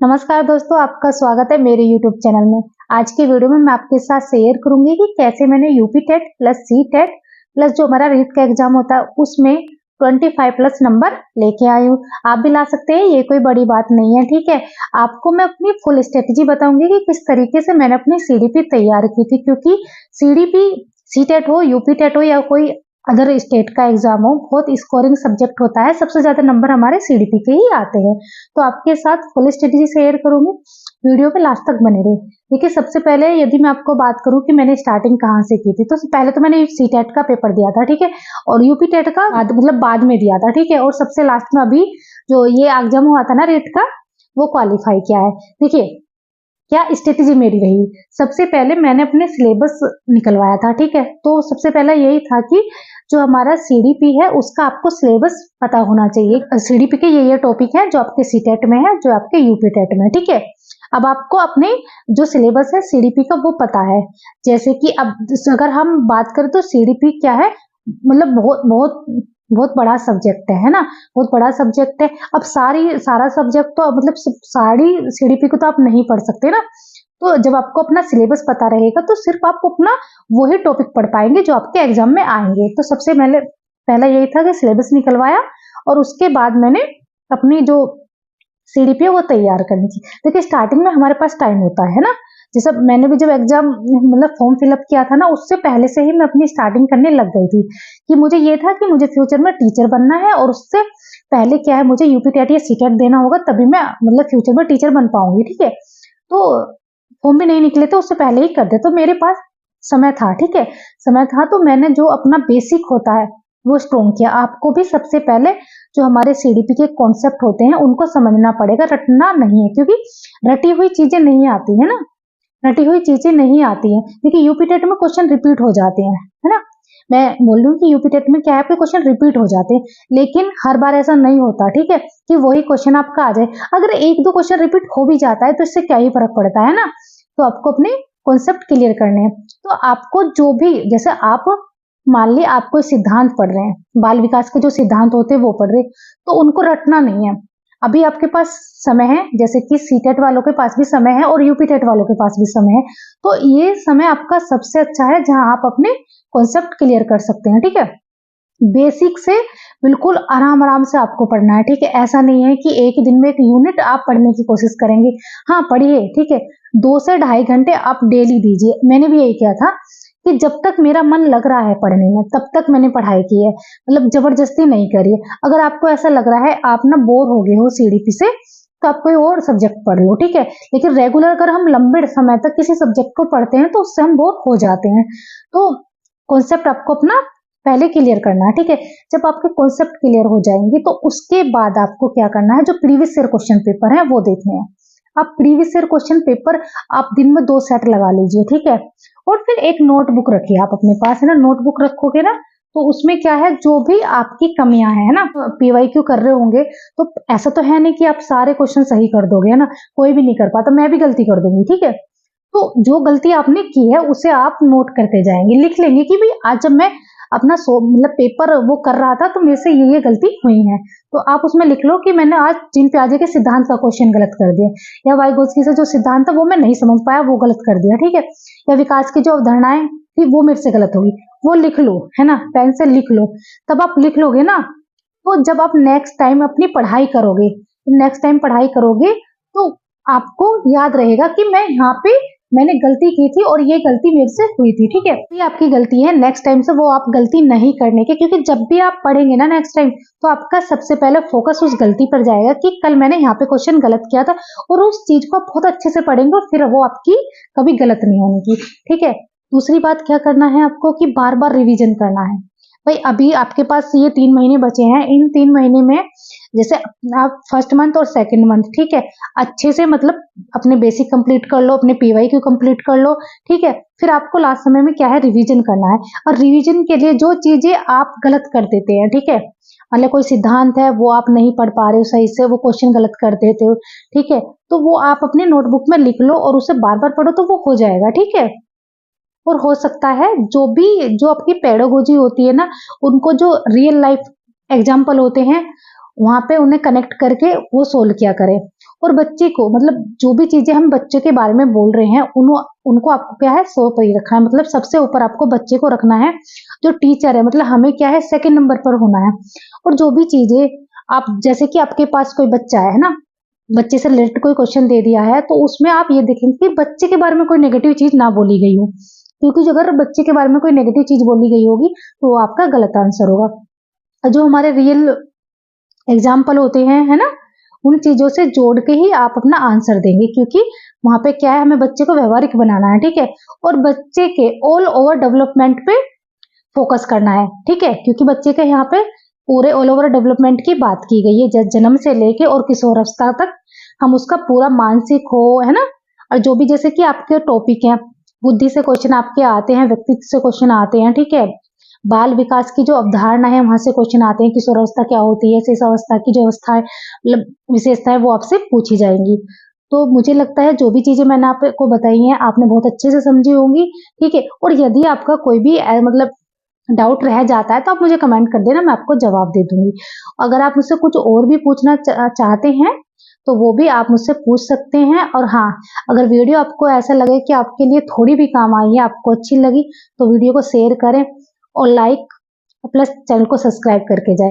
नमस्कार दोस्तों, आपका स्वागत है मेरे YouTube चैनल में। आज की वीडियो में मैं आपके साथ शेयर करूंगी कि कैसे मैंने UP TET plus C TET plus जो हमारा रीट का एग्जाम होता है उसमें 25 प्लस नंबर लेके आई हूँ। आप भी ला सकते हैं, ये कोई बड़ी बात नहीं है। ठीक है, आपको मैं अपनी फुल स्ट्रेटेजी बताऊंगी कि किस तरीके से मैंने अपनी सीडीपी तैयार की थी, क्योंकि सीडीपी सी टेट हो, यूपी टेट हो या कोई अदर स्टेट का एग्जाम हो, बहुत स्कोरिंग सब्जेक्ट होता है। सबसे ज्यादा नंबर हमारे सीडीपी के ही आते हैं। तो आपके साथ फुल स्ट्रेटेजी शेयर करूंगी, वीडियो पे लास्ट तक बने रहे। देखिए, सबसे पहले यदि मैं आपको बात करूं कि मैंने स्टार्टिंग कहाँ से की थी, तो पहले तो मैंने सी टेट का पेपर दिया था, ठीक है, और यूपी टेट का बाद में दिया था, ठीक है, और सबसे लास्ट में अभी जो ये एग्जाम हुआ था ना रीट का, वो क्वालिफाई किया है। देखिए क्या स्ट्रेटेजी मेरी रही। सबसे पहले मैंने अपने सिलेबस निकलवाया था, ठीक है, तो सबसे पहला यही था कि जो हमारा सीडीपी है उसका आपको सिलेबस पता होना चाहिए। सीडीपी के ये टॉपिक है जो आपके सी टेट में है, जो आपके यूपी टेट में, ठीक है। अब आपको अपने जो सिलेबस है सीडीपी का वो पता है। जैसे कि अब अगर हम बात करें तो सीडीपी क्या है, मतलब बहुत बहुत बहुत बड़ा सब्जेक्ट है ना, बहुत बड़ा सब्जेक्ट है। अब सारा सब्जेक्ट तो मतलब सारी सीडीपी को तो आप नहीं पढ़ सकते ना। तो जब आपको अपना सिलेबस पता रहेगा तो सिर्फ आप अपना वही टॉपिक पढ़ पाएंगे जो आपके एग्जाम में आएंगे। तो सबसे पहला यही था कि सिलेबस निकलवाया और उसके बाद मैंने अपनी जो सीडीपी है वो तैयार करनी थी। देखिए, स्टार्टिंग में हमारे पास टाइम होता है ना, जैसे मैंने भी जब एग्जाम मतलब फॉर्म फिलअप किया था ना, उससे पहले से ही मैं अपनी स्टार्टिंग करने लग गई थी कि मुझे ये था कि मुझे फ्यूचर में टीचर बनना है, और उससे पहले क्या है, मुझे यूपी टेट या सी टेट देना होगा, तभी मैं मतलब फ्यूचर में टीचर बन पाऊंगी। ठीक है, तो फॉर्म भी नहीं निकले थे उससे पहले ही कर दे, तो मेरे पास समय था, ठीक है, समय था। तो मैंने जो अपना बेसिक होता है वो स्ट्रॉन्ग किया। आपको भी सबसे पहले जो हमारे सीडीपी के कॉन्सेप्ट होते हैं उनको समझना पड़ेगा, रटना नहीं है, क्योंकि रटी हुई चीजें नहीं आती है ना, रटी हुई चीजें नहीं आती हैं। देखिए, यूपी टेट में क्वेश्चन रिपीट हो जाते हैं, है ना। मैं बोल रही हूँ कि यूपी टेट में क्या है, आपके क्वेश्चन रिपीट हो जाते हैं, लेकिन हर बार ऐसा नहीं होता, ठीक है, कि वही क्वेश्चन आपका आ जाए। अगर एक दो क्वेश्चन रिपीट हो भी जाता है तो इससे क्या ही फर्क पड़ता है ना। तो आपको अपने कॉन्सेप्ट क्लियर करने हैं। तो आपको जो भी, जैसे आप मान ली आप कोई सिद्धांत पढ़ रहे हैं, बाल विकास के जो सिद्धांत होते हैं वो पढ़ रहे हैं, तो उनको रटना नहीं है। अभी आपके पास समय है, जैसे कि सी टेट वालों के पास भी समय है और यूपी टेट वालों के पास भी समय है। तो ये समय आपका सबसे अच्छा है जहां आप अपने कॉन्सेप्ट क्लियर कर सकते हैं, ठीक है। बेसिक से बिल्कुल आराम आराम से आपको पढ़ना है, ठीक है। ऐसा नहीं है कि एक दिन में एक यूनिट आप पढ़ने की कोशिश करेंगे। हाँ, पढ़िए, ठीक है, 2 से ढाई घंटे आप डेली दीजिए। मैंने भी यही किया था कि जब तक मेरा मन लग रहा है पढ़ने में तब तक मैंने पढ़ाई की है, मतलब जबरदस्ती नहीं करिए। अगर आपको ऐसा लग रहा है आप ना बोर हो गए हो सीडीपी से, तो आप कोई और सब्जेक्ट पढ़ लो, ठीक है। लेकिन रेगुलर अगर हम लंबे समय तक किसी सब्जेक्ट को पढ़ते हैं तो उससे हम बोर हो जाते हैं। तो कॉन्सेप्ट आपको अपना पहले क्लियर करना है, ठीक है। जब आपके कॉन्सेप्ट क्लियर हो जाएंगे तो उसके बाद आपको क्या करना है, जो प्रीवियस ईयर क्वेश्चन पेपर है वो देखने हैं। आप प्रीवियस ईयर क्वेश्चन पेपर आप दिन में 2 सेट लगा लीजिए, ठीक है। और फिर एक नोटबुक रखिए आप अपने पास, है ना। नोटबुक रखोगे ना तो उसमें क्या है, जो भी आपकी कमियां हैं ना, पीवाईक्यू कर रहे होंगे तो ऐसा तो है नहीं कि आप सारे क्वेश्चन सही कर दोगे, है ना, कोई भी नहीं कर पाता, मैं भी गलती कर दूंगी, ठीक है। तो जो गलती आपने की है उसे आप नोट करते जाएंगे, लिख लेंगे कि भाई आज जब मैं अपना मतलब पेपर वो कर रहा था तो मेरे से ये गलती हुई है। तो आप उसमें लिख लो कि मैंने आज जीन प्याजे के सिद्धांत का क्वेश्चन गलत कर दिया, या वाइगोत्स्की से जो सिद्धांत था वो मैं नहीं समझ पाया, वो गलत कर दिया, ठीक है। या विकास की जो अवधारणाएं थी वो मेरे से गलत होगी, वो लिख लो, है ना, पेन से लिख लो। तब आप लिख लोगे ना, तो जब आप नेक्स्ट टाइम अपनी पढ़ाई करोगे, तो आपको याद रहेगा कि मैं यहाँ पे मैंने गलती की थी और ये गलती मेरे से हुई थी, ठीक है। ये आपकी गलती है, नेक्स्ट टाइम से वो आप गलती नहीं करने की, क्योंकि जब भी आप पढ़ेंगे ना नेक्स्ट टाइम, तो आपका सबसे पहले फोकस उस गलती पर जाएगा कि कल मैंने यहाँ पे क्वेश्चन गलत किया था, और उस चीज को आप बहुत अच्छे से पढ़ेंगे और फिर वो आपकी कभी गलत नहीं होने की, ठीक है। दूसरी बात क्या करना है आपको कि बार बार रिविजन करना है। भाई अभी आपके पास ये 3 महीने बचे हैं, इन 3 महीने में जैसे आप फर्स्ट मंथ और सेकंड मंथ, ठीक है, अच्छे से मतलब अपने बेसिक कंप्लीट कर लो, अपने पीवाईक्यू कंप्लीट कर लो, ठीक है। फिर आपको लास्ट समय में क्या है, रिवीजन करना है। और रिवीजन के लिए जो चीजें आप गलत कर देते हैं, ठीक है, मतलब कोई सिद्धांत है वो आप नहीं पढ़ पा रहे हो सही से, वो क्वेश्चन गलत कर देते हो, ठीक है, तो वो आप अपने नोटबुक में लिख लो और उसे बार बार पढ़ो तो वो हो जाएगा, ठीक है। और हो सकता है जो आपकी पेडागोजी होती है ना, उनको जो रियल लाइफ एग्जाम्पल होते हैं वहां पे उन्हें कनेक्ट करके वो सोल्व किया करें। और बच्चे को मतलब जो भी चीजें हम बच्चे के बारे में बोल रहे हैं उनको आपको क्या है 100 पर ही रखना है, मतलब सबसे ऊपर आपको बच्चे को रखना है। जो टीचर है मतलब हमें क्या है सेकंड नंबर पर होना है। और जो भी चीजें आप जैसे कि आपके पास कोई बच्चा है ना, बच्चे से रिलेटेड कोई क्वेश्चन दे दिया है तो उसमें आप ये देखेंगे कि बच्चे के बारे में कोई नेगेटिव चीज ना बोली गई हो, क्योंकि अगर बच्चे के बारे में कोई नेगेटिव चीज बोली गई होगी तो वो आपका गलत आंसर होगा। जो हमारे रियल एग्जाम्पल होते हैं है ना, उन चीजों से जोड़ के ही आप अपना आंसर देंगे, क्योंकि वहां पे क्या है हमें बच्चे को व्यवहारिक बनाना है, ठीक है। और बच्चे के ऑल ओवर डेवलपमेंट पे फोकस करना है, ठीक है, क्योंकि बच्चे के यहाँ पे पूरे ऑल ओवर डेवलपमेंट की बात की गई है, जन्म से लेके और किशोरावस्था तक हम उसका पूरा मानसिक हो है ना। और जो भी जैसे कि आपके टॉपिक हैं, बुद्धि से क्वेश्चन आपके आते हैं, व्यक्तित्व से क्वेश्चन आते हैं, ठीक है, बाल विकास की जो अवधारणा है वहां से क्वेश्चन आते हैं, किशोरावस्था क्या होती है, शिशुअवस्था की जो अवस्था है मतलब विशेषता है वो आपसे पूछी जाएंगी। तो मुझे लगता है जो भी चीजें मैंने आपको बताई हैं आपने बहुत अच्छे से समझी होंगी, ठीक है। और यदि आपका कोई भी मतलब डाउट रह जाता है तो आप मुझे कमेंट कर देना, मैं आपको जवाब दे दूंगी। अगर आप मुझसे कुछ और भी पूछना चाहते हैं तो वो भी आप मुझसे पूछ सकते हैं। और हाँ, अगर वीडियो आपको ऐसा लगे कि आपके लिए थोड़ी भी काम आई है, आपको अच्छी लगी, तो वीडियो को शेयर करें और लाइक प्लस चैनल को सब्सक्राइब करके जाए।